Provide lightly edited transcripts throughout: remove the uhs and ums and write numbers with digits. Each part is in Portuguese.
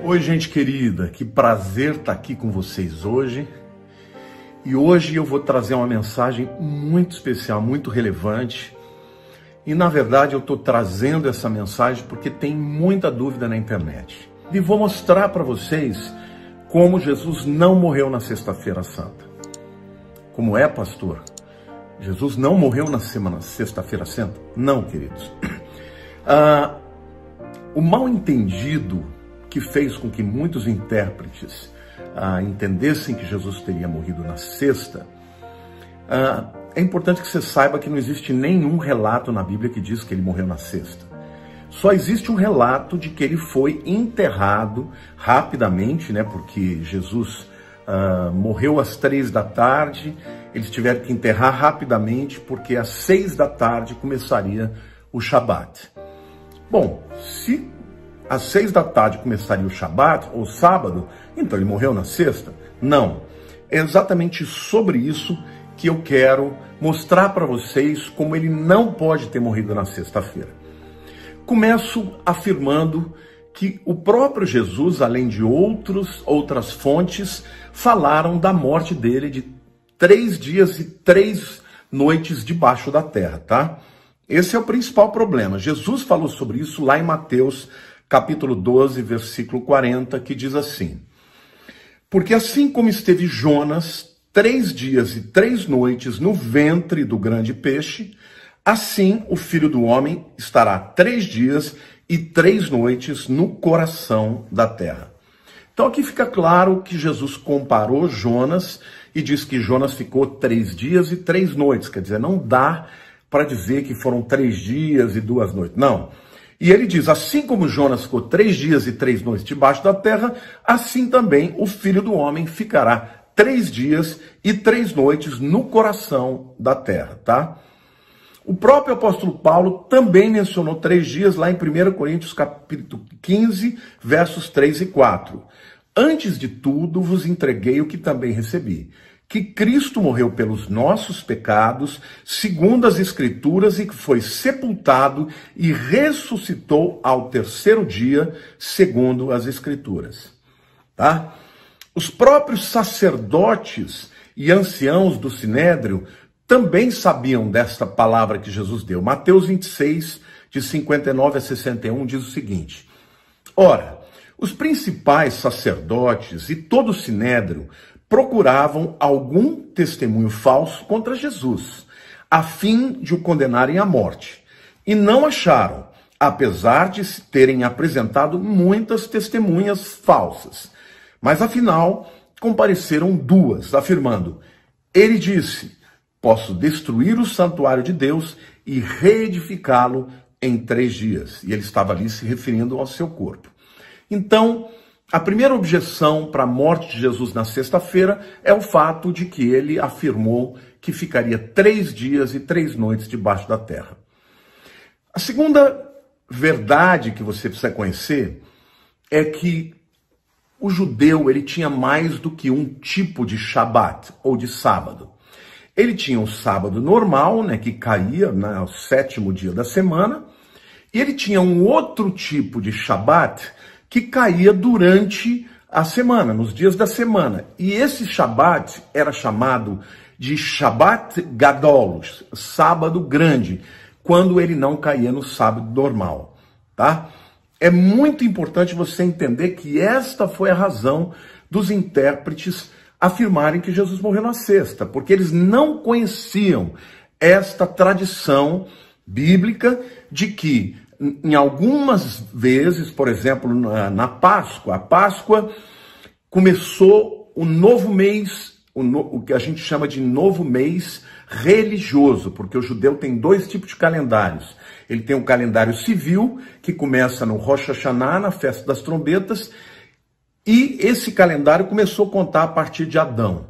Oi, gente querida, que prazer estar aqui com vocês hoje. E hoje eu vou trazer uma mensagem muito especial, muito relevante. E na verdade eu estou trazendo essa mensagem porque tem muita dúvida na internet. E vou mostrar para vocês como Jesus não morreu na Sexta-feira Santa. Como é, pastor? Jesus não morreu na Sexta-feira Santa? Não, queridos. O mal entendido que fez com que muitos intérpretes entendessem que Jesus teria morrido na sexta, é importante que você saiba que não existe nenhum relato na Bíblia que diz que ele morreu na sexta. Só existe um relato de que ele foi enterrado rapidamente, né? Porque Jesus morreu às 3 da tarde, eles tiveram que enterrar rapidamente, porque às 6 da tarde começaria o Shabat. Bom, se às 6 da tarde começaria o Shabat, ou sábado, então ele morreu na sexta? Não. É exatamente sobre isso que eu quero mostrar para vocês como ele não pode ter morrido na sexta-feira. Começo afirmando que o próprio Jesus, além de outras fontes, falaram da morte dele de 3 dias e 3 noites debaixo da terra, tá? Esse é o principal problema. Jesus falou sobre isso lá em Mateus, capítulo 12, versículo 40, que diz assim: porque assim como esteve Jonas 3 dias e 3 noites no ventre do grande peixe, assim o Filho do Homem estará 3 dias e 3 noites no coração da terra. Então aqui fica claro que Jesus comparou Jonas e diz que Jonas ficou 3 dias e 3 noites. Quer dizer, não dá para dizer que foram 3 dias e 2 noites. Não. E ele diz, assim como Jonas ficou 3 dias e 3 noites debaixo da terra, assim também o Filho do Homem ficará 3 dias e 3 noites no coração da terra, tá? O próprio apóstolo Paulo também mencionou 3 dias lá em 1 Coríntios capítulo 15, versos 3 e 4. Antes de tudo vos entreguei o que também recebi, que Cristo morreu pelos nossos pecados, segundo as Escrituras, e que foi sepultado e ressuscitou ao 3º dia, segundo as Escrituras. Tá? Os próprios sacerdotes e anciãos do Sinédrio também sabiam desta palavra que Jesus deu. Mateus 26, de 59 a 61, diz o seguinte: ora, os principais sacerdotes e todo o Sinédrio procuravam algum testemunho falso contra Jesus, a fim de o condenarem à morte. E não acharam, apesar de se terem apresentado muitas testemunhas falsas. Mas afinal, compareceram 2, afirmando: ele disse, posso destruir o santuário de Deus e reedificá-lo em 3 dias. E ele estava ali se referindo ao seu corpo. Então, a primeira objeção para a morte de Jesus na sexta-feira é o fato de que ele afirmou que ficaria 3 dias e 3 noites debaixo da terra. A segunda verdade que você precisa conhecer é que o judeu ele tinha mais do que um tipo de Shabat, ou de sábado. Ele tinha o sábado normal, né, que caía no 7º dia da semana, e ele tinha um outro tipo de Shabat que caía durante a semana, nos dias da semana. E esse Shabat era chamado de Shabat Gadol, sábado grande, quando ele não caía no sábado normal, tá? É muito importante você entender que esta foi a razão dos intérpretes afirmarem que Jesus morreu na sexta, porque eles não conheciam esta tradição bíblica de que em algumas vezes, por exemplo, na Páscoa, a Páscoa começou o novo mês, o que a gente chama de novo mês religioso, porque o judeu tem 2 tipos de calendários. Ele tem um calendário civil, que começa no Rosh Hashanah, na festa das trombetas, e esse calendário começou a contar a partir de Adão.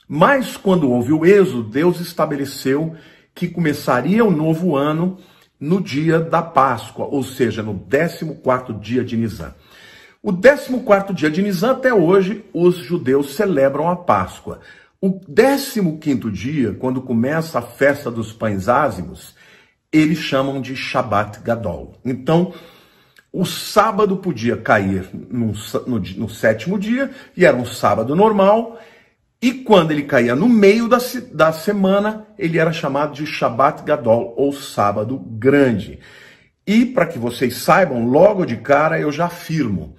Mas quando houve o êxodo, Deus estabeleceu que começaria o novo ano no dia da Páscoa, ou seja, no 14º dia de Nisan. O 14º dia de Nisan, até hoje, os judeus celebram a Páscoa. O 15º dia, quando começa a festa dos pães ázimos, eles chamam de Shabat Gadol. Então, O sábado podia cair no sétimo dia, e era um sábado normal, e quando ele caía no meio da semana, ele era chamado de Shabat Gadol, ou sábado grande. E para que vocês saibam, logo de cara eu já afirmo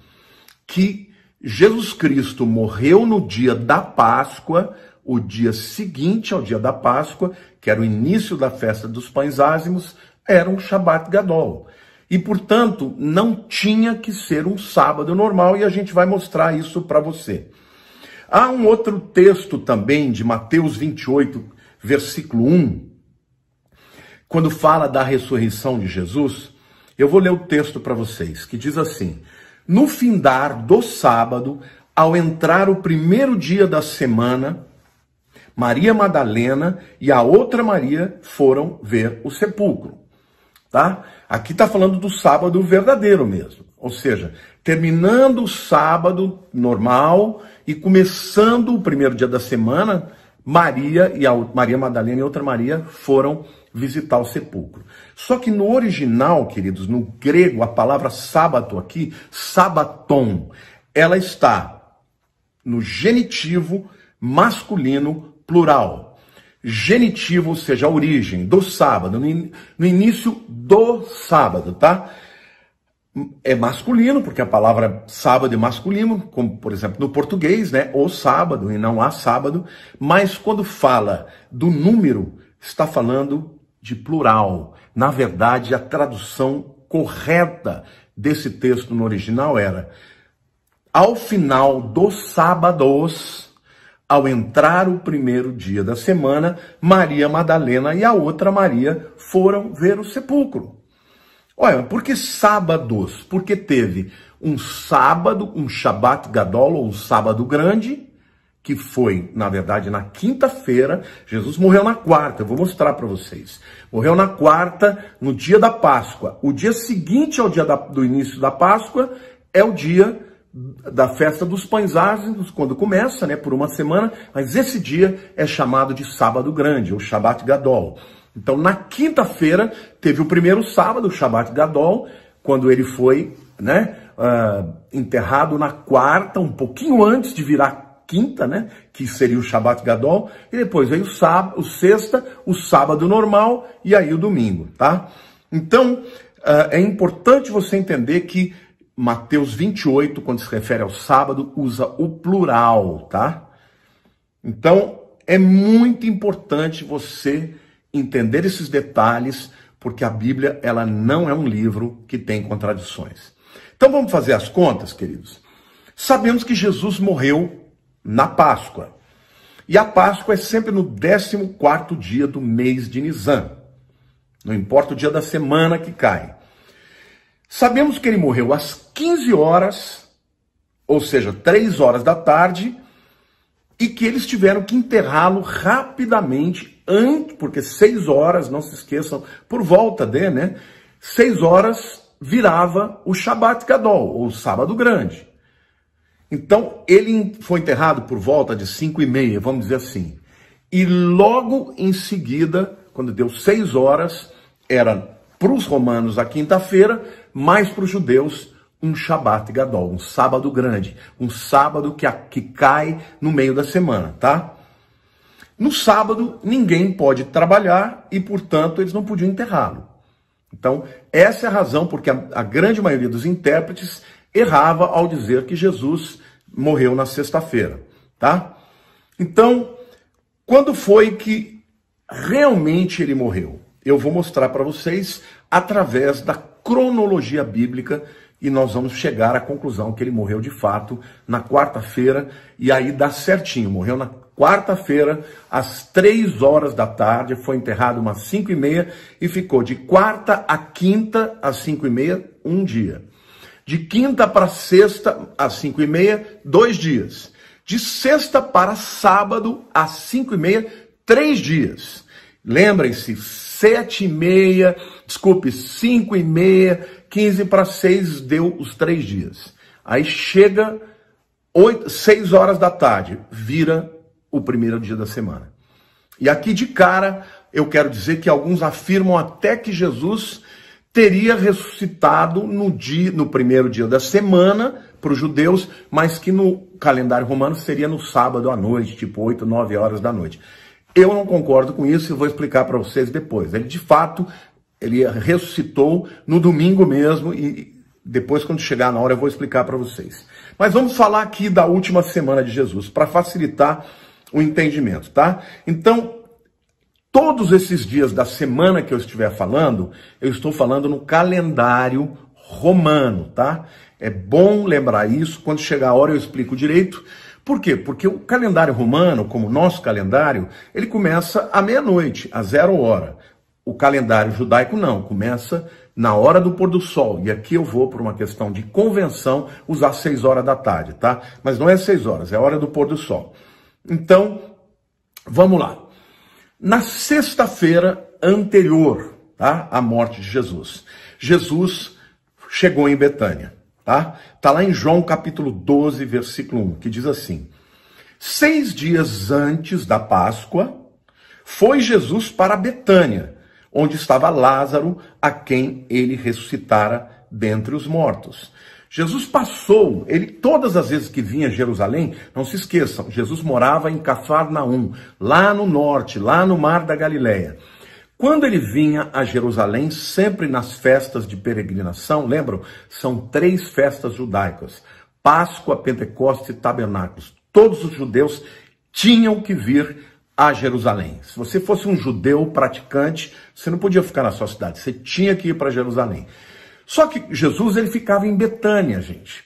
que Jesus Cristo morreu no dia da Páscoa, o dia seguinte ao dia da Páscoa, que era o início da festa dos pães ázimos, era um Shabat Gadol. E, portanto, não tinha que ser um sábado normal, e a gente vai mostrar isso para você. Há um outro texto também de Mateus 28, versículo 1, quando fala da ressurreição de Jesus. Eu vou ler o texto para vocês, que diz assim: no findar do sábado, ao entrar o primeiro dia da semana, Maria Madalena e a outra Maria foram ver o sepulcro. Tá? Aqui está falando do sábado verdadeiro mesmo. Ou seja, terminando o sábado normal e começando o primeiro dia da semana, Maria Madalena e outra Maria foram visitar o sepulcro. Só que no original, queridos, no grego, a palavra sábado aqui, sabaton, ela está no genitivo masculino plural. Genitivo, ou seja, a origem do sábado, no início do sábado, tá? É masculino, porque a palavra sábado é masculino, como, por exemplo, no português, né? O sábado, e não há sábado. Mas quando fala do número, está falando de plural. Na verdade, a tradução correta desse texto no original era: ao final dos sábados, ao entrar o primeiro dia da semana, Maria Madalena e a outra Maria foram ver o sepulcro. Olha, por que sábados? Porque teve um sábado, um Shabat Gadol, ou um sábado grande, que foi, na verdade, na quinta-feira. Jesus morreu na quarta, eu vou mostrar para vocês. Morreu na quarta, no dia da Páscoa. O dia seguinte ao dia do início da Páscoa é o dia da festa dos pães ázimos, quando começa, né, por uma semana, mas esse dia é chamado de sábado grande, ou Shabat Gadol. Então, na quinta-feira, teve o primeiro sábado, o Shabat Gadol, quando ele foi, né, enterrado na quarta, um pouquinho antes de virar quinta, né, que seria o Shabat Gadol, e depois veio o sexta, o sábado normal, e aí o domingo, tá? Então, é importante você entender que Mateus 28, quando se refere ao sábado, usa o plural, tá? Então, é muito importante você entender esses detalhes, porque a Bíblia, ela não é um livro que tem contradições. Então vamos fazer as contas, queridos. Sabemos que Jesus morreu na Páscoa. E a Páscoa é sempre no 14º dia do mês de Nisan. Não importa o dia da semana que cai. Sabemos que ele morreu às 15 horas, ou seja, 3 horas da tarde, e que eles tiveram que enterrá-lo rapidamente, porque 6 horas, não se esqueçam, por volta de, né? 6 horas virava o Shabat Gadol, ou sábado grande. Então, ele foi enterrado por volta de 5h30, vamos dizer assim. E logo em seguida, quando deu 6 horas, era para os romanos a quinta-feira, mas para os judeus um Shabat Gadol, um sábado grande, um sábado que cai no meio da semana, tá? No sábado, ninguém pode trabalhar e, portanto, eles não podiam enterrá-lo. Então, essa é a razão porque a grande maioria dos intérpretes errava ao dizer que Jesus morreu na sexta-feira, tá? Então, quando foi que realmente ele morreu? Eu vou mostrar para vocês através da cronologia bíblica, e nós vamos chegar à conclusão que ele morreu de fato na quarta-feira, e aí dá certinho, morreu na quarta-feira, às 3 horas da tarde, foi enterrado umas 5h30 e ficou de quarta a quinta às 5h30, um dia. De quinta para sexta às 5h30, 2 dias. De sexta para sábado às 5h30, 3 dias. Lembrem-se, 5h30, 15 para 6 deu os 3 dias. Aí chega 6 horas da tarde, vira o primeiro dia da semana. E aqui de cara, eu quero dizer que alguns afirmam até que Jesus teria ressuscitado no primeiro dia da semana para os judeus, mas que no calendário romano seria no sábado à noite, tipo 8, 9 horas da noite. Eu não concordo com isso e vou explicar para vocês depois. Ele, de fato, ele ressuscitou no domingo mesmo e depois, quando chegar na hora, eu vou explicar para vocês. Mas vamos falar aqui da última semana de Jesus, para facilitar o entendimento, tá? Então, todos esses dias da semana que eu estiver falando, eu estou falando no calendário romano, tá? É bom lembrar isso, quando chegar a hora eu explico direito. Por quê? Porque o calendário romano, como o nosso calendário, ele começa à meia-noite, às 0 hora. O calendário judaico não, começa na hora do pôr do sol. E aqui eu vou, por uma questão de convenção, usar 6 horas da tarde, tá? Mas não é 6 horas, é a hora do pôr do sol. Então, vamos lá. Na sexta-feira anterior, tá, à morte de Jesus, Jesus chegou em Betânia, tá? Tá lá em João capítulo 12, versículo 1, que diz assim: 6 dias antes da Páscoa, foi Jesus para Betânia, onde estava Lázaro, a quem ele ressuscitara dentre os mortos. Jesus passou, todas as vezes que vinha a Jerusalém, não se esqueçam, Jesus morava em Cafarnaum, lá no norte, lá no Mar da Galileia. Quando ele vinha a Jerusalém, sempre nas festas de peregrinação, lembram? São 3 festas judaicas: Páscoa, Pentecostes e Tabernáculos. Todos os judeus tinham que vir a Jerusalém. Se você fosse um judeu praticante, você não podia ficar na sua cidade, você tinha que ir para Jerusalém. Só que Jesus, ele ficava em Betânia, gente.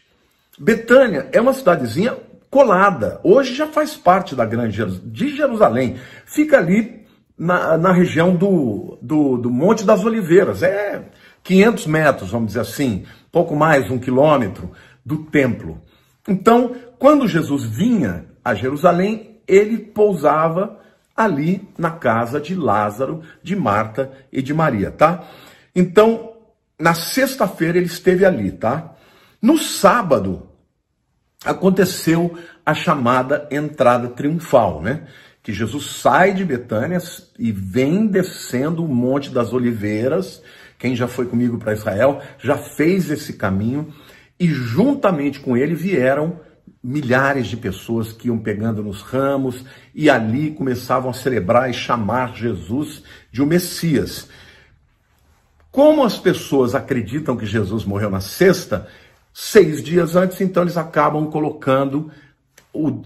Betânia é uma cidadezinha colada. Hoje já faz parte da grande de Jerusalém. Fica ali na região do Monte das Oliveiras. É 500 metros, vamos dizer assim, pouco mais, 1 quilômetro do templo. Então, quando Jesus vinha a Jerusalém, ele pousava ali na casa de Lázaro, de Marta e de Maria, tá? Então, na sexta-feira ele esteve ali, tá? No sábado, aconteceu a chamada entrada triunfal, né? Que Jesus sai de Betânia e vem descendo o Monte das Oliveiras. Quem já foi comigo para Israel já fez esse caminho. E juntamente com ele vieram milhares de pessoas que iam pegando nos ramos e ali começavam a celebrar e chamar Jesus de o Messias. Como as pessoas acreditam que Jesus morreu na sexta, 6 dias antes, então eles acabam colocando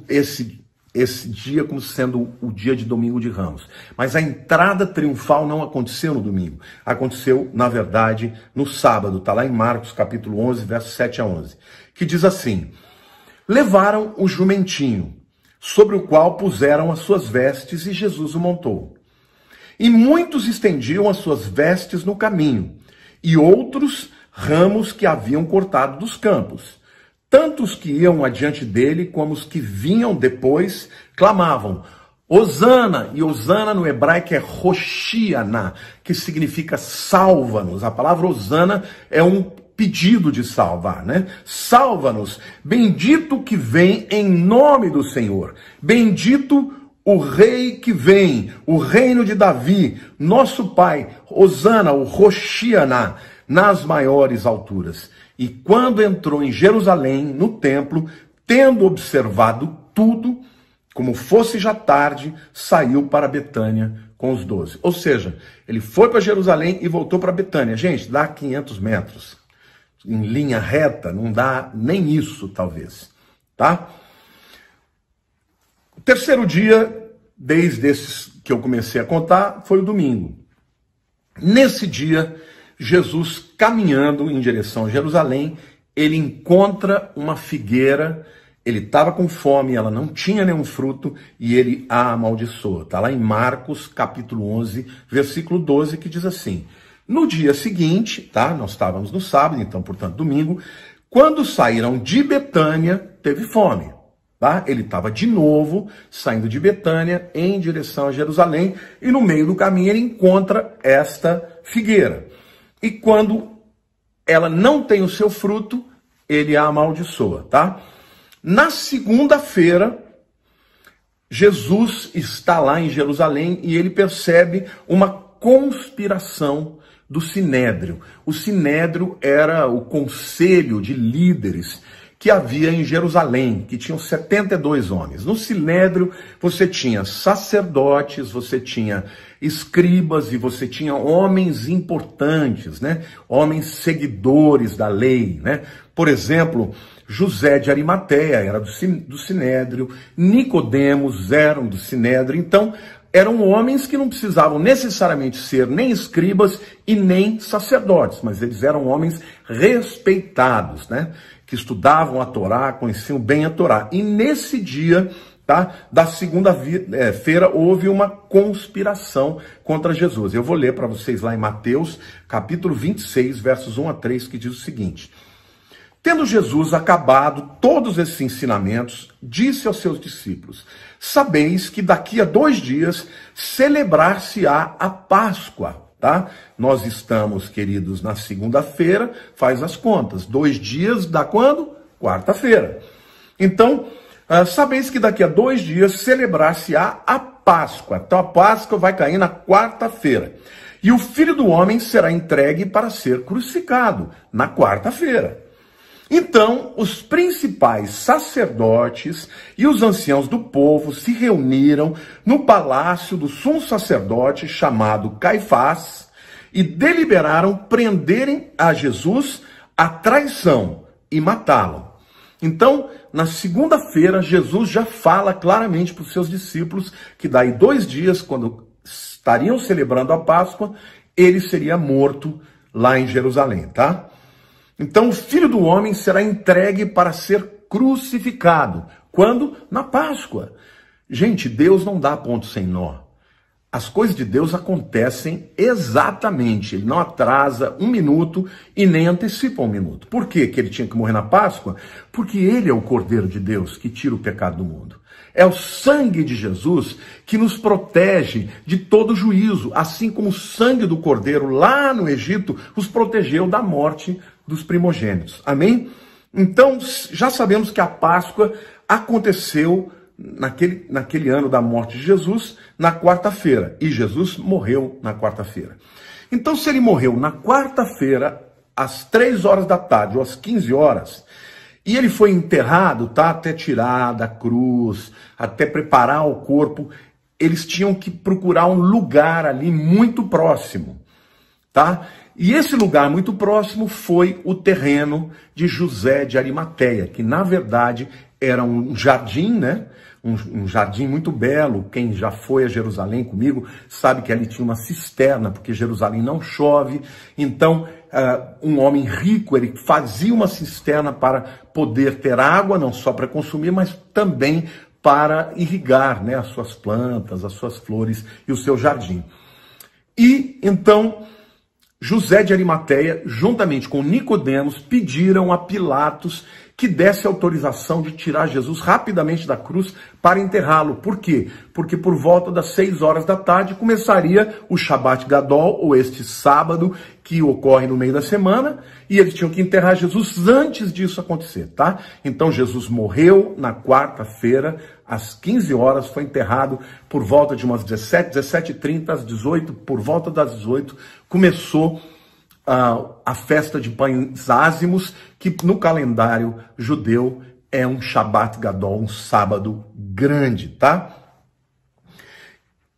esse dia como sendo o dia de Domingo de Ramos. Mas a entrada triunfal não aconteceu no domingo. Aconteceu, na verdade, no sábado. Está lá em Marcos, capítulo 11, versos 7 a 11. Que diz assim: levaram o jumentinho, sobre o qual puseram as suas vestes, e Jesus o montou. E muitos estendiam as suas vestes no caminho, e outros ramos que haviam cortado dos campos. Tanto os que iam adiante dele, como os que vinham depois, clamavam: Hosana! E Hosana no hebraico é Hoshiana, que significa salva-nos. A palavra Hosana é um pedido de salvar, né? Salva-nos, bendito que vem em nome do Senhor, bendito o rei que vem, o reino de Davi, nosso pai, Hosana, o Hoshiana, nas maiores alturas. E quando entrou em Jerusalém, no templo, tendo observado tudo, como fosse já tarde, saiu para Betânia com os 12. Ou seja, ele foi para Jerusalém e voltou para Betânia. Gente, dá 500 metros. Em linha reta, não dá nem isso, talvez. Tá? O terceiro dia, desde esses que eu comecei a contar, foi o domingo. Nesse dia, Jesus, caminhando em direção a Jerusalém, ele encontra uma figueira. Ele estava com fome, ela não tinha nenhum fruto, e ele a amaldiçoa. Está lá em Marcos, capítulo 11, versículo 12, que diz assim: no dia seguinte, tá? Nós estávamos no sábado, então, portanto, domingo, quando saíram de Betânia, teve fome. Tá? Ele estava de novo saindo de Betânia em direção a Jerusalém, e no meio do caminho ele encontra esta figueira. E quando ela não tem o seu fruto, ele a amaldiçoa, tá? Na segunda-feira, Jesus está lá em Jerusalém e ele percebe uma conspiração do Sinédrio. O Sinédrio era o conselho de líderes que havia em Jerusalém, que tinham 72 homens. No Sinédrio você tinha sacerdotes, você tinha escribas e você tinha homens importantes, né? Homens seguidores da lei, né? Por exemplo, José de Arimateia era do Sinédrio, Nicodemos eram do Sinédrio, então eram homens que não precisavam necessariamente ser nem escribas e nem sacerdotes, mas eles eram homens respeitados, né? Que estudavam a Torá, conheciam bem a Torá. E nesse dia, tá, da segunda-feira, houve uma conspiração contra Jesus. Eu vou ler para vocês lá em Mateus, capítulo 26, versos 1 a 3, que diz o seguinte: Tendo Jesus acabado todos esses ensinamentos, disse aos seus discípulos: Sabeis que daqui a 2 dias celebrar-se-á a Páscoa. Tá? Nós estamos, queridos, na segunda-feira, faz as contas. 2 dias dá quando? Quarta-feira. Então, sabeis que daqui a 2 dias celebrar-se-á a Páscoa. Então a Páscoa vai cair na quarta-feira. E o Filho do Homem será entregue para ser crucificado na quarta-feira. Então, os principais sacerdotes e os anciãos do povo se reuniram no palácio do sumo sacerdote chamado Caifás e deliberaram prenderem a Jesus a traição e matá-lo. Então, na segunda-feira, Jesus já fala claramente para os seus discípulos que daí 2 dias, quando estariam celebrando a Páscoa, ele seria morto lá em Jerusalém, tá? Então o Filho do Homem será entregue para ser crucificado. Quando? Na Páscoa. Gente, Deus não dá ponto sem nó. As coisas de Deus acontecem exatamente. Ele não atrasa 1 minuto e nem antecipa 1 minuto. Por quê que ele tinha que morrer na Páscoa? Porque ele é o Cordeiro de Deus que tira o pecado do mundo. É o sangue de Jesus que nos protege de todo juízo, assim como o sangue do Cordeiro lá no Egito os protegeu da morte dos primogênitos. Amém? Então, já sabemos que a Páscoa aconteceu naquele ano da morte de Jesus, na quarta-feira. E Jesus morreu na quarta-feira. Então, se ele morreu na quarta-feira, às 3 horas da tarde, ou às 15 horas, e ele foi enterrado, tá? Até tirar da cruz, até preparar o corpo, eles tinham que procurar um lugar ali muito próximo, tá? E esse lugar muito próximo foi o terreno de José de Arimateia, que na verdade era um jardim, né? Um jardim muito belo. Quem já foi a Jerusalém comigo sabe que ali tinha uma cisterna, porque Jerusalém não chove. Então, um homem rico, ele fazia uma cisterna para poder ter água, não só para consumir, mas também para irrigar, né, as suas plantas, as suas flores e o seu jardim. E então José de Arimateia, juntamente com Nicodemos, pediram a Pilatos que desse autorização de tirar Jesus rapidamente da cruz para enterrá-lo. Por quê? Porque por volta das 6 horas da tarde começaria o Shabat Gadol, ou este sábado que ocorre no meio da semana, e eles tinham que enterrar Jesus antes disso acontecer, tá? Então Jesus morreu na quarta-feira, às 15 horas, foi enterrado por volta de umas 17h30, às 18, por volta das 18, começou a festa de pães ázimos, que no calendário judeu é um Shabat Gadol, um sábado grande, tá?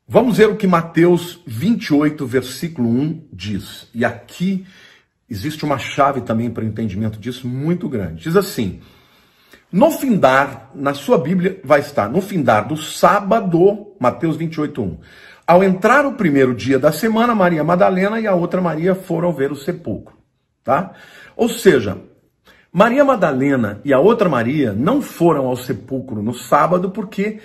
Vamos ver o que Mateus 28, versículo 1 diz. E aqui existe uma chave também para o entendimento disso muito grande. Diz assim: no findar, na sua Bíblia vai estar, no findar do sábado, Mateus 28, 1. Ao entrar o primeiro dia da semana, Maria Madalena e a outra Maria foram ver o sepulcro, tá? Ou seja, Maria Madalena e a outra Maria não foram ao sepulcro no sábado porque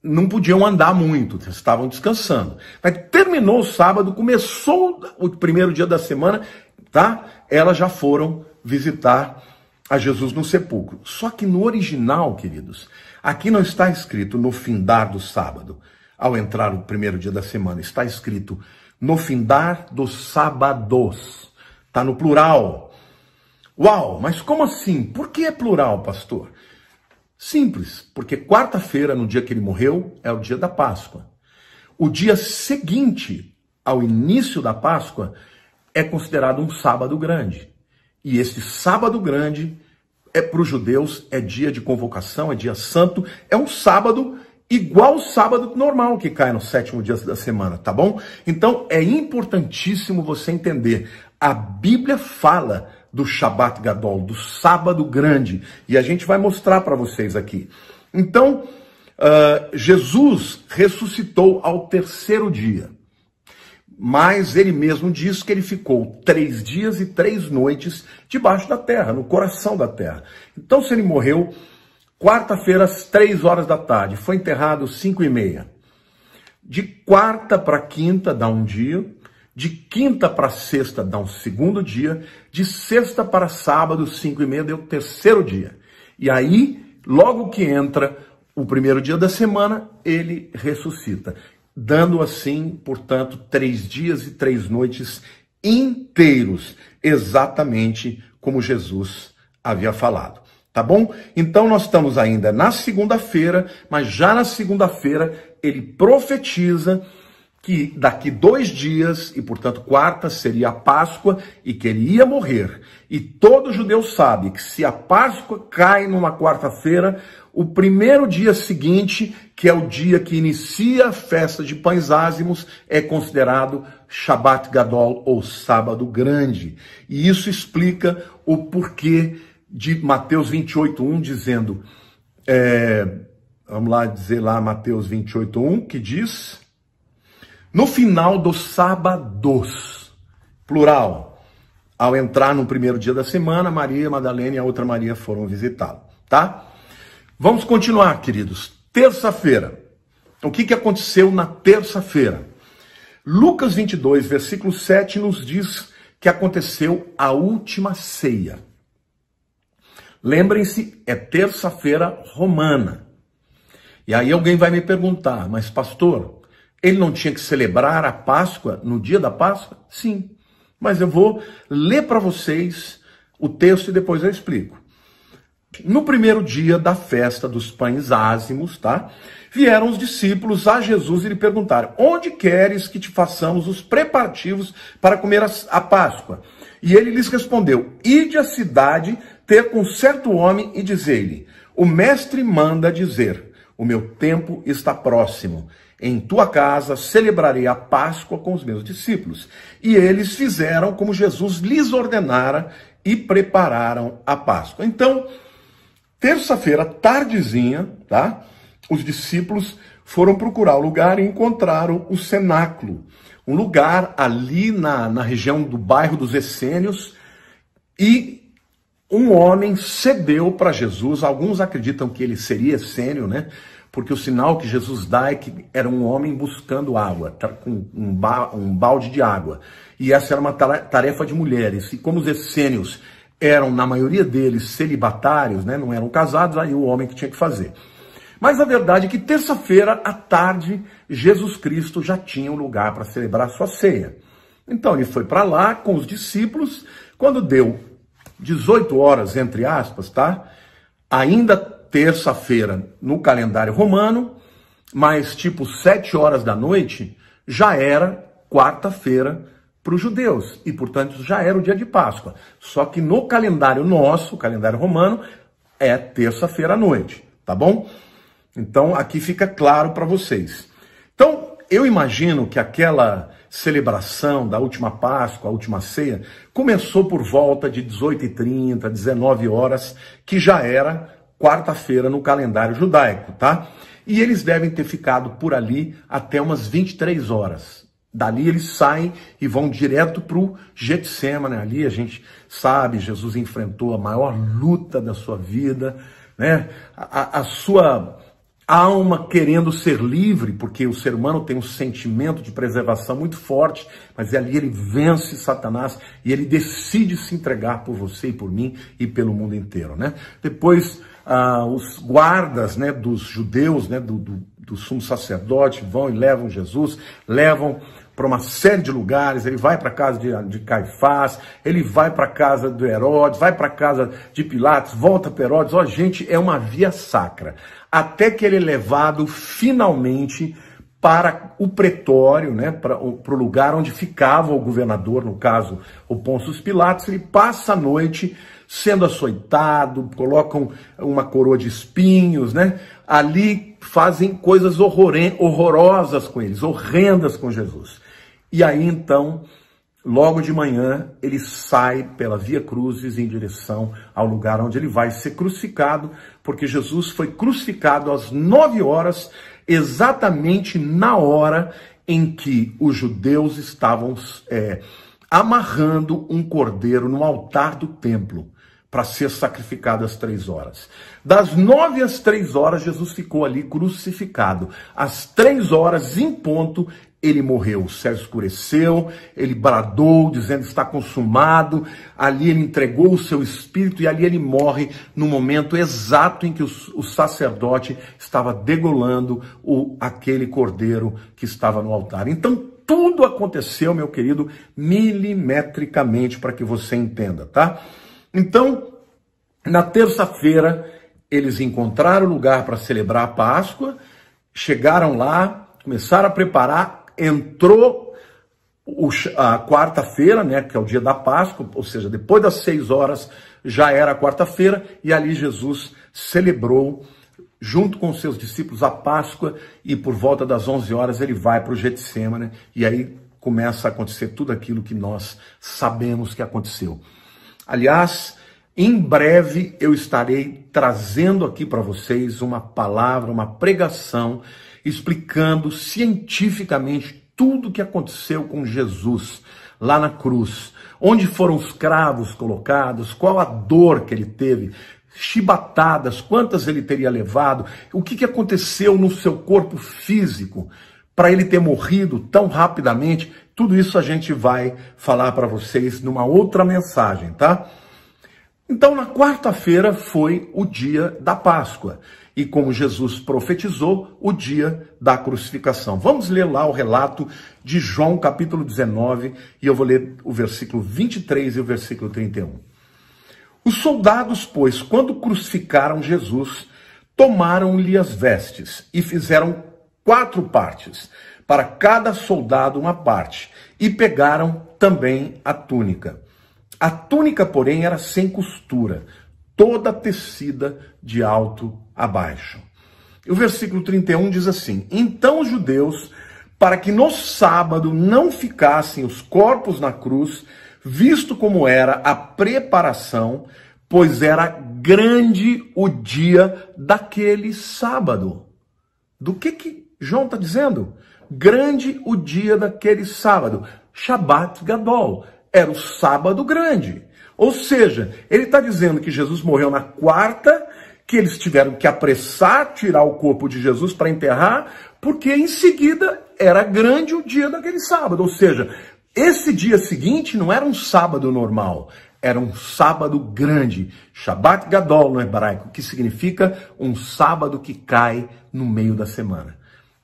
não podiam andar muito, estavam descansando. Mas terminou o sábado, começou o primeiro dia da semana, tá? Elas já foram visitar a Jesus no sepulcro. Só que no original, queridos, aqui não está escrito no findar do sábado. Ao entrar o primeiro dia da semana, está escrito no findar dos sábados. Está no plural. Uau, mas como assim? Por que é plural, pastor? Simples, porque quarta-feira, no dia que ele morreu, é o dia da Páscoa. O dia seguinte ao início da Páscoa é considerado um sábado grande. E esse sábado grande, para os judeus, é dia de convocação, é dia santo, é um sábado igual ao sábado normal que cai no 7º dia da semana, tá bom? Então, é importantíssimo você entender. A Bíblia fala do Shabat Gadol, do sábado grande, e a gente vai mostrar para vocês aqui. Então, Jesus ressuscitou ao 3º dia, mas ele mesmo diz que ele ficou 3 dias e 3 noites debaixo da terra, no coração da terra. Então, se ele morreu quarta-feira às 3 horas da tarde, foi enterrado às 5h30. De quarta para quinta dá um dia, de quinta para sexta dá um segundo dia, de sexta para sábado, 5h30, deu o 3º dia. E aí, logo que entra o primeiro dia da semana, ele ressuscita, dando assim, portanto, 3 dias e 3 noites inteiros, exatamente como Jesus havia falado. Tá bom? Então nós estamos ainda na segunda-feira, mas já na segunda-feira ele profetiza que daqui 2 dias, e portanto quarta seria a Páscoa, e que ele ia morrer. E todo judeu sabe que se a Páscoa cai numa quarta-feira, o primeiro dia seguinte, que é o dia que inicia a festa de pães ázimos, é considerado Shabat Gadol, ou sábado grande. E isso explica o porquê de Mateus 28:1, dizendo, vamos lá dizer lá Mateus 28:1, que diz, no final dos sábados, plural, ao entrar no primeiro dia da semana, Maria, Madalena e a outra Maria foram visitá-lo, tá? Vamos continuar, queridos. Terça-feira. O que aconteceu na terça-feira? Lucas 22, versículo 7, nos diz que aconteceu a última ceia. Lembrem-se, é terça-feira romana. E aí alguém vai me perguntar, mas pastor, ele não tinha que celebrar a Páscoa no dia da Páscoa? Sim, mas eu vou ler para vocês o texto e depois eu explico. No primeiro dia da festa dos pães ázimos, tá? Vieram os discípulos a Jesus e lhe perguntaram, onde queres que te façamos os preparativos para comer a Páscoa? E ele lhes respondeu, ide à cidade ter com certo homem e dizer-lhe, o mestre manda dizer, o meu tempo está próximo, em tua casa celebrarei a Páscoa com os meus discípulos. E eles fizeram como Jesus lhes ordenara e prepararam a Páscoa. Então, terça-feira, tardezinha, tá? Os discípulos foram procurar o lugar e encontraram o cenáculo, um lugar ali na região do bairro dos Essênios, e um homem cedeu para Jesus. Alguns acreditam que ele seria essênio, né? Porque o sinal que Jesus dá é que era um homem buscando água, com um balde de água. E essa era uma tarefa de mulheres. E como os essênios eram, na maioria deles, celibatários, né? Não eram casados, aí o homem que tinha que fazer. Mas a verdade é que terça-feira, à tarde, Jesus Cristo já tinha um lugar para celebrar a sua ceia. Então ele foi para lá com os discípulos, quando deu 18 horas, entre aspas, tá? Ainda terça-feira no calendário romano, mas tipo 7 horas da noite, já era quarta-feira para os judeus. E, portanto, já era o dia de Páscoa. Só que no calendário nosso, o calendário romano, é terça-feira à noite, tá bom? Então, aqui fica claro para vocês. Então, eu imagino que aquela celebração da última Páscoa, a última ceia, começou por volta de 18h30, 19 horas, que já era quarta-feira no calendário judaico, tá? E eles devem ter ficado por ali até umas 23 horas. Dali eles saem e vão direto para o Getsêmani, né? Ali a gente sabe, Jesus enfrentou a maior luta da sua vida, né? A sua alma querendo ser livre, porque o ser humano tem um sentimento de preservação muito forte, mas ali ele vence Satanás e ele decide se entregar por você e por mim e pelo mundo inteiro, né? Depois, os guardas, né, dos judeus, né, do sumo sacerdote, vão e levam Jesus, levam para uma série de lugares. Ele vai para a casa de Caifás, ele vai para a casa do Herodes, vai para a casa de Pilatos, volta para Herodes. Ó, gente, é uma via sacra. Até que ele é levado finalmente para o pretório, né, para o lugar onde ficava o governador, no caso o Pôncio Pilatos. Ele passa a noite sendo açoitado, colocam uma coroa de espinhos, né? Ali fazem coisas horrorosas com eles, horrendas com Jesus. E aí então, logo de manhã, ele sai pela Via Crucis em direção ao lugar onde ele vai ser crucificado, porque Jesus foi crucificado às 9 horas, exatamente na hora em que os judeus estavam amarrando um cordeiro no altar do templo para ser sacrificado às 3 horas. Das 9 às 3 horas, Jesus ficou ali crucificado. Às 3 horas, em ponto, ele morreu. O céu escureceu, ele bradou, dizendo está consumado. Ali ele entregou o seu espírito e ali ele morre no momento exato em que o sacerdote estava degolando aquele cordeiro que estava no altar. Então, tudo aconteceu, meu querido, milimetricamente, para que você entenda, tá? Então, na terça-feira, eles encontraram o lugar para celebrar a Páscoa, chegaram lá, começaram a preparar, entrou a quarta-feira, né, que é o dia da Páscoa, ou seja, depois das 6 horas já era a quarta-feira, e ali Jesus celebrou, junto com seus discípulos, a Páscoa, e por volta das 11 horas ele vai para o Getsêmani, e aí começa a acontecer tudo aquilo que nós sabemos que aconteceu. Aliás, em breve eu estarei trazendo aqui para vocês uma palavra, uma pregação, explicando cientificamente tudo o que aconteceu com Jesus lá na cruz. Onde foram os cravos colocados, qual a dor que ele teve, chibatadas, quantas ele teria levado, o que aconteceu no seu corpo físico para ele ter morrido tão rapidamente. Tudo isso a gente vai falar para vocês numa outra mensagem, tá? Então, na quarta-feira foi o dia da Páscoa. E como Jesus profetizou, o dia da crucificação. Vamos ler lá o relato de João, capítulo 19, e eu vou ler o versículo 23 e o versículo 31. Os soldados, pois, quando crucificaram Jesus, tomaram-lhe as vestes e fizeram 4 partes, para cada soldado uma parte, e pegaram também a túnica. A túnica, porém, era sem costura, toda tecida de alto a baixo. E o versículo 31 diz assim: então os judeus, para que no sábado não ficassem os corpos na cruz, visto como era a preparação, pois era grande o dia daquele sábado. Do que João está dizendo? Grande o dia daquele sábado. Shabbat Gadol. Era o sábado grande. Ou seja, ele está dizendo que Jesus morreu na quarta, que eles tiveram que apressar, tirar o corpo de Jesus para enterrar, porque em seguida era grande o dia daquele sábado. Ou seja, esse dia seguinte não era um sábado normal, era um sábado grande. Shabbat Gadol no hebraico, que significa um sábado que cai no meio da semana.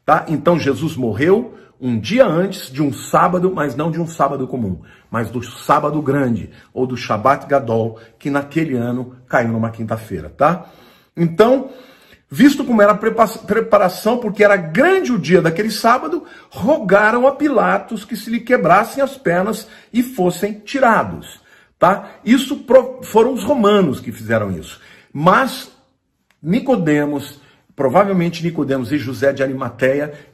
Tá? Então Jesus morreu um dia antes de um sábado, mas não de um sábado comum, mas do sábado grande, ou do Shabbat Gadol, que naquele ano caiu numa quinta-feira, tá? Então, visto como era a preparação, porque era grande o dia daquele sábado, rogaram a Pilatos que se lhe quebrassem as pernas e fossem tirados, tá? Isso foram os romanos que fizeram isso. Mas Nicodemos, provavelmente Nicodemos e José de Arimateia,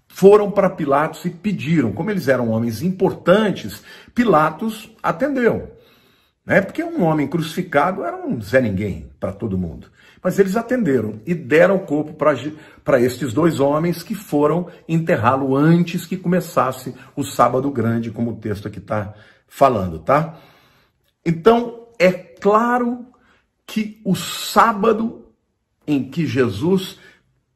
foram para Pilatos e pediram. Como eles eram homens importantes, Pilatos atendeu. Né? Porque um homem crucificado era um Zé Ninguém para todo mundo. Mas eles atenderam e deram o corpo para estes 2 homens que foram enterrá-lo antes que começasse o sábado grande, como o texto aqui está falando, tá? Então, é claro que o sábado em que Jesus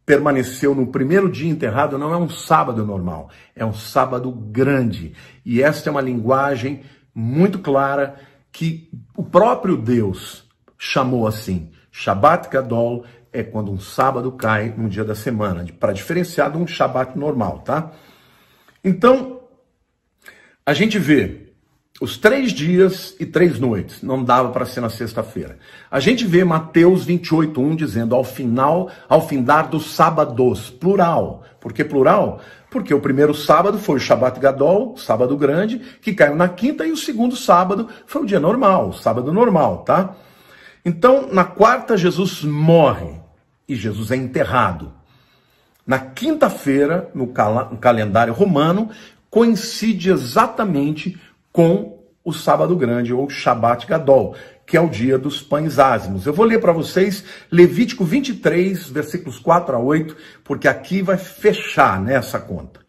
permaneceu no primeiro dia enterrado não é um sábado normal, é um sábado grande. E esta é uma linguagem muito clara que o próprio Deus chamou assim. Shabbat Gadol é quando um sábado cai no dia da semana, para diferenciar de um Shabbat normal, tá? Então, a gente vê os 3 dias e 3 noites. Não dava para ser na sexta-feira. A gente vê Mateus 28:1 dizendo ao findar dos sábados, plural. Por que plural? Porque o primeiro sábado foi o Shabat Gadol, sábado grande, que caiu na quinta, e o segundo sábado foi o dia normal, o sábado normal, tá? Então, na quarta, Jesus morre e Jesus é enterrado. Na quinta-feira, no calendário romano, coincide exatamente com o sábado grande, ou Shabat Gadol, que é o dia dos pães ázimos. Eu vou ler para vocês Levítico 23, versículos 4 a 8, porque aqui vai fechar nessa conta.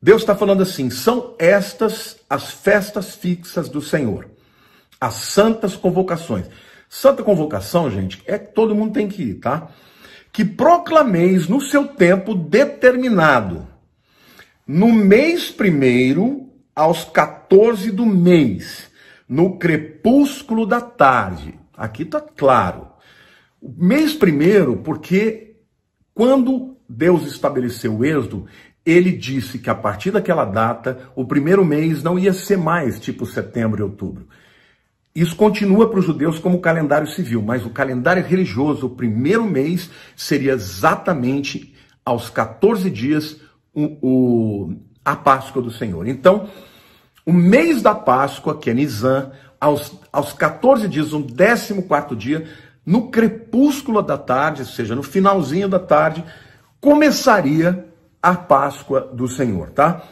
Deus está falando assim: são estas as festas fixas do Senhor, as santas convocações. Santa convocação, gente, é que todo mundo tem que ir, tá? Que proclameis no seu tempo determinado, no mês primeiro, aos 14 do mês, no crepúsculo da tarde. Aqui está claro. O mês primeiro, porque quando Deus estabeleceu o êxodo, ele disse que a partir daquela data, o primeiro mês não ia ser mais tipo setembro e outubro. Isso continua para os judeus como calendário civil, mas o calendário religioso, o primeiro mês, seria exatamente aos 14 dias a Páscoa do Senhor. Então, o mês da Páscoa, que é Nisan, aos 14 dias, no 14º dia, no crepúsculo da tarde, ou seja, no finalzinho da tarde, começaria a Páscoa do Senhor, tá?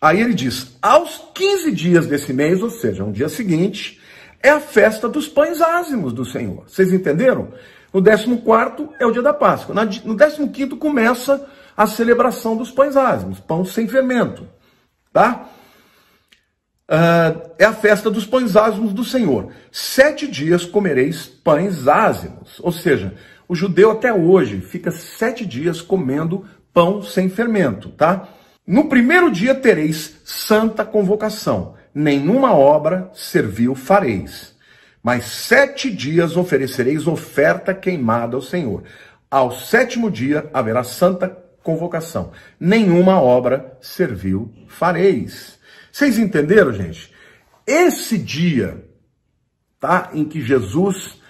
Aí ele diz, aos 15 dias desse mês, ou seja, no dia seguinte, é a festa dos pães ázimos do Senhor. Vocês entenderam? No 14º é o dia da Páscoa. No 15º começa a celebração dos pães ázimos, pão sem fermento, tá? É a festa dos pães ázimos do Senhor. 7 dias comereis pães ázimos. Ou seja, o judeu até hoje fica 7 dias comendo pão sem fermento, tá? No primeiro dia tereis santa convocação. Nenhuma obra servil fareis. Mas 7 dias oferecereis oferta queimada ao Senhor. Ao 7º dia haverá santa convocação. Nenhuma obra servil fareis. Vocês entenderam, gente? Esse dia, tá, em que Jesus,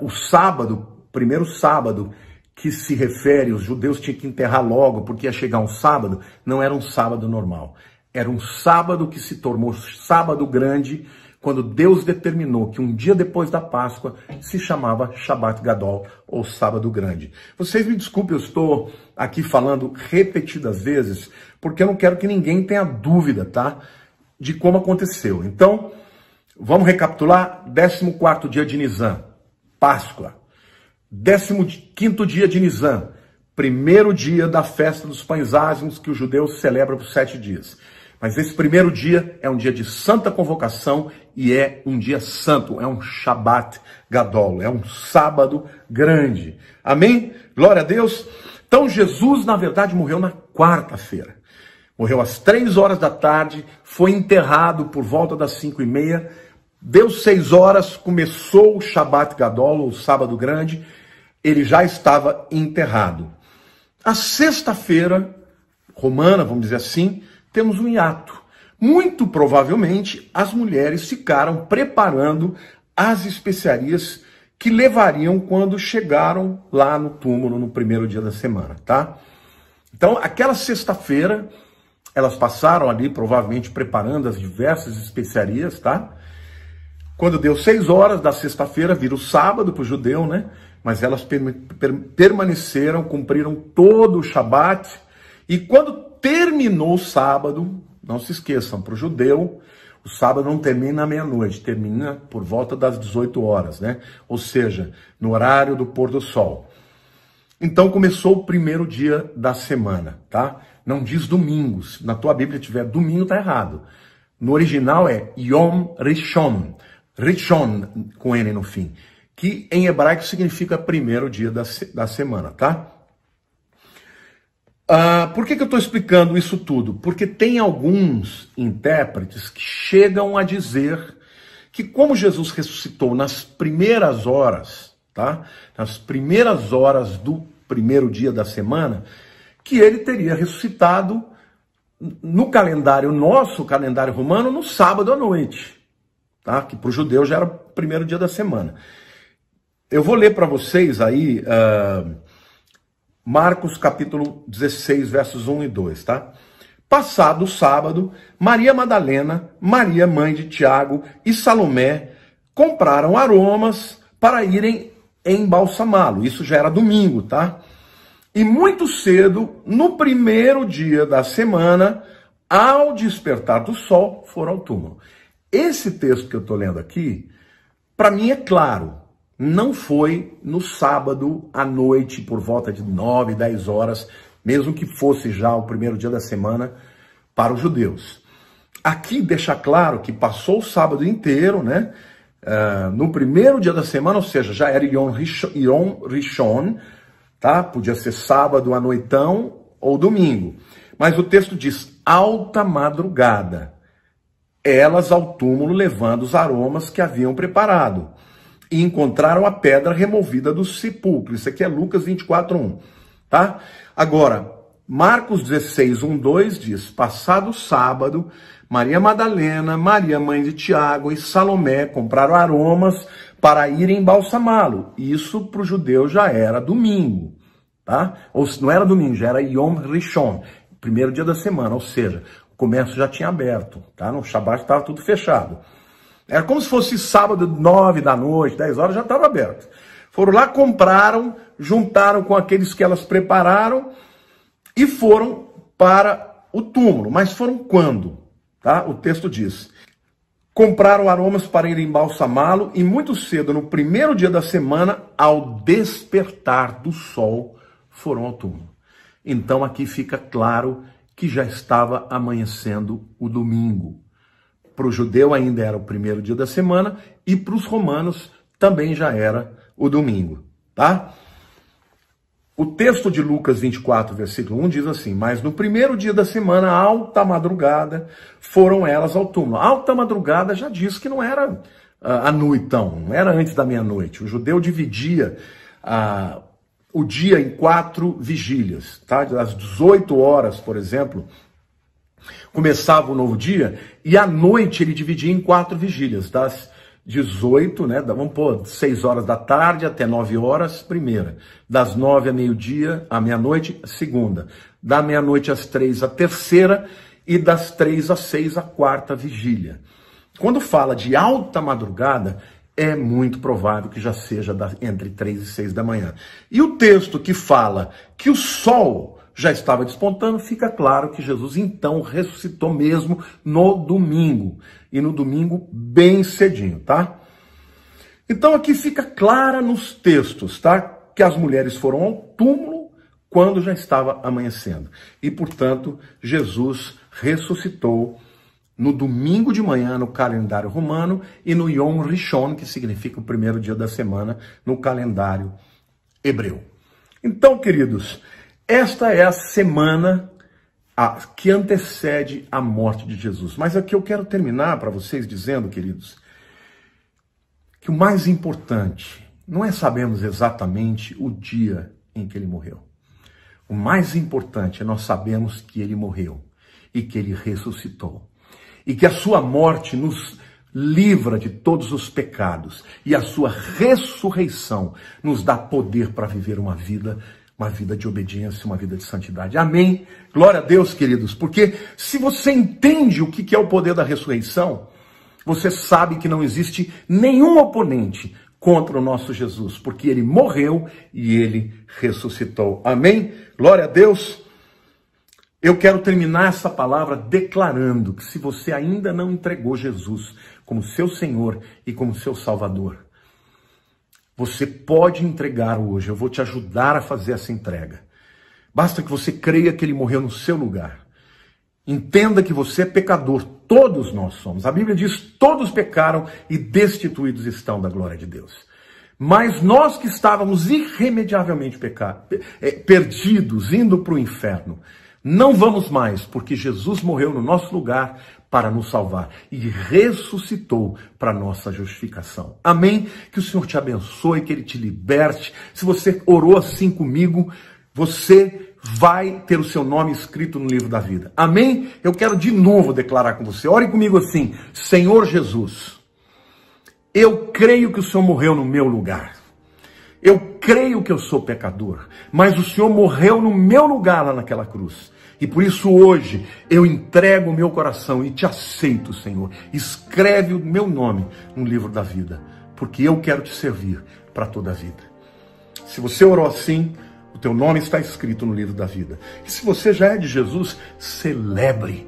o sábado, primeiro sábado, que se refere, os judeus tinham que enterrar logo, porque ia chegar um sábado, não era um sábado normal. Era um sábado que se tornou sábado grande, quando Deus determinou que um dia depois da Páscoa se chamava Shabat Gadol, ou sábado grande. Vocês me desculpem, eu estou aqui falando repetidas vezes, porque eu não quero que ninguém tenha dúvida, tá? De como aconteceu. Então, vamos recapitular. 14º dia de Nisan, Páscoa. 15º dia de Nisan, primeiro dia da festa dos pães ázimos, que os judeus celebram por 7 dias. Mas esse primeiro dia é um dia de santa convocação e é um dia santo, é um Shabat Gadol, é um sábado grande. Amém? Glória a Deus. Então Jesus, na verdade, morreu na quarta-feira. Morreu às 3 horas da tarde, foi enterrado por volta das 5h30. Deu 6 horas, começou o Shabat Gadol, o sábado grande, ele já estava enterrado. A sexta-feira romana, vamos dizer assim, temos um hiato. Muito provavelmente as mulheres ficaram preparando as especiarias que levariam quando chegaram lá no túmulo no primeiro dia da semana, tá? Então, aquela sexta-feira, elas passaram ali provavelmente preparando as diversas especiarias, tá? Quando deu 6 horas da sexta-feira, vira o sábado para o judeu, né? Mas elas permaneceram, cumpriram todo o Shabat. E quando terminou o sábado, não se esqueçam, para o judeu, o sábado não termina à meia-noite, termina por volta das 18 horas, né? Ou seja, no horário do pôr do sol. Então começou o primeiro dia da semana, tá? Não diz domingo. Se na tua Bíblia tiver domingo, tá errado. No original é Yom Rishon. Rishon, com N no fim. Que em hebraico significa primeiro dia da semana, tá? Por que eu estou explicando isso tudo? Porque tem alguns intérpretes que chegam a dizer que como Jesus ressuscitou nas primeiras horas, tá? Nas primeiras horas do primeiro dia da semana, que ele teria ressuscitado no calendário nosso, calendário romano, no sábado à noite, tá? Que para o judeu já era o primeiro dia da semana. Eu vou ler para vocês aí Marcos capítulo 16, versos 1 e 2, tá? Passado o sábado, Maria Madalena, Maria mãe de Tiago e Salomé compraram aromas para irem embalsamá-lo. Isso já era domingo, tá? E muito cedo, no primeiro dia da semana, ao despertar do sol, foram ao túmulo. Esse texto que eu estou lendo aqui, para mim é claro, não foi no sábado à noite, por volta de 9, 10 horas, mesmo que fosse já o primeiro dia da semana para os judeus. Aqui deixa claro que passou o sábado inteiro, né? No primeiro dia da semana, ou seja, já era Yom Rishon, tá? Podia ser sábado à noitão ou domingo. Mas o texto diz, alta madrugada, elas ao túmulo levando os aromas que haviam preparado. E encontraram a pedra removida do sepulcro. Isso aqui é Lucas 24:1, tá? Agora, Marcos 16:1-2 diz, passado o sábado, Maria Madalena, Maria mãe de Tiago e Salomé compraram aromas para irem embalsamá-lo. Isso para o judeu já era domingo, tá? Ou não era domingo, já era Yom Rishon, primeiro dia da semana, ou seja, o comércio já tinha aberto, tá? No Shabat estava tudo fechado. Era como se fosse sábado, 9 da noite, 10 horas, já estava aberto. Foram lá, compraram, juntaram com aqueles que elas prepararam e foram para o túmulo. Mas foram quando? Tá? O texto diz, compraram aromas para ir embalsamá-lo e muito cedo, no primeiro dia da semana, ao despertar do sol, foram ao túmulo. Então aqui fica claro que já estava amanhecendo o domingo. Para o judeu ainda era o primeiro dia da semana e para os romanos também já era o domingo, tá? O texto de Lucas 24, versículo 1 diz assim, mas no primeiro dia da semana, alta madrugada, foram elas ao túmulo. Alta madrugada já diz que não era à noitão, não era antes da meia-noite. O judeu dividia o dia em 4 vigílias, tá? Às 18 horas, por exemplo, começava o novo dia, e à noite ele dividia em 4 vigílias, das 18, né, vamos pôr 6 horas da tarde até 9 horas, primeira, das 9 a meio-dia, à meia-noite, segunda, da meia-noite às 3, a terceira, e das 3 às 6, a quarta vigília. Quando fala de alta madrugada, é muito provável que já seja entre 3 e 6 da manhã. E o texto que fala que o sol já estava despontando, fica claro que Jesus então ressuscitou mesmo no domingo. E no domingo bem cedinho, tá? Então aqui fica clara nos textos, tá? Que as mulheres foram ao túmulo quando já estava amanhecendo. E, portanto, Jesus ressuscitou no domingo de manhã no calendário romano e no Yom Rishon, que significa o primeiro dia da semana, no calendário hebreu. Então, queridos, esta é a semana que antecede a morte de Jesus. Mas aqui eu quero terminar para vocês dizendo, queridos, que o mais importante não é sabermos exatamente o dia em que ele morreu. O mais importante é nós sabermos que ele morreu e que ele ressuscitou. E que a sua morte nos livra de todos os pecados. E a sua ressurreição nos dá poder para viver uma vida de obediência, uma vida de santidade. Amém? Glória a Deus, queridos. Porque se você entende o que é o poder da ressurreição, você sabe que não existe nenhum oponente contra o nosso Jesus, porque ele morreu e ele ressuscitou. Amém? Glória a Deus. Eu quero terminar essa palavra declarando que se você ainda não entregou Jesus como seu Senhor e como seu Salvador, você pode entregar hoje. Eu vou te ajudar a fazer essa entrega. Basta que você creia que ele morreu no seu lugar. Entenda que você é pecador. Todos nós somos. A Bíblia diz, todos pecaram e destituídos estão da glória de Deus. Mas nós que estávamos irremediavelmente perdidos, indo para o inferno, não vamos mais, porque Jesus morreu no nosso lugar para nos salvar e ressuscitou para nossa justificação. Amém? Que o Senhor te abençoe, que ele te liberte. Se você orou assim comigo, você vai ter o seu nome escrito no livro da vida. Amém? Eu quero de novo declarar com você. Ore comigo assim: Senhor Jesus, eu creio que o Senhor morreu no meu lugar. Eu creio que eu sou pecador, mas o Senhor morreu no meu lugar lá naquela cruz. E por isso hoje eu entrego o meu coração e te aceito, Senhor. Escreve o meu nome no livro da vida, porque eu quero te servir para toda a vida. Se você orou assim, o teu nome está escrito no livro da vida. E se você já é de Jesus, celebre,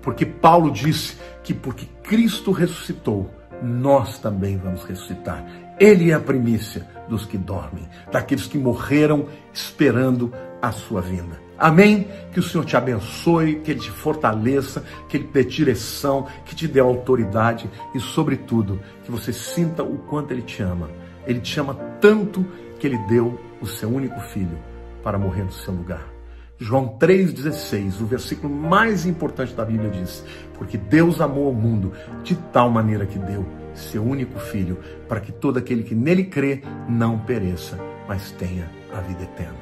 porque Paulo disse que porque Cristo ressuscitou, nós também vamos ressuscitar. Ele é a primícia dos que dormem, daqueles que morreram esperando a sua vinda. Amém? Que o Senhor te abençoe, que Ele te fortaleça, que Ele te dê direção, que te dê autoridade e, sobretudo, que você sinta o quanto Ele te ama. Ele te ama tanto que Ele deu o seu único filho para morrer no seu lugar. João 3,16, o versículo mais importante da Bíblia diz: porque Deus amou o mundo de tal maneira que deu seu único filho, para que todo aquele que nele crê não pereça, mas tenha a vida eterna.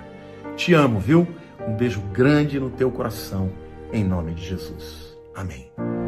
Te amo, viu? Um beijo grande no teu coração, em nome de Jesus. Amém.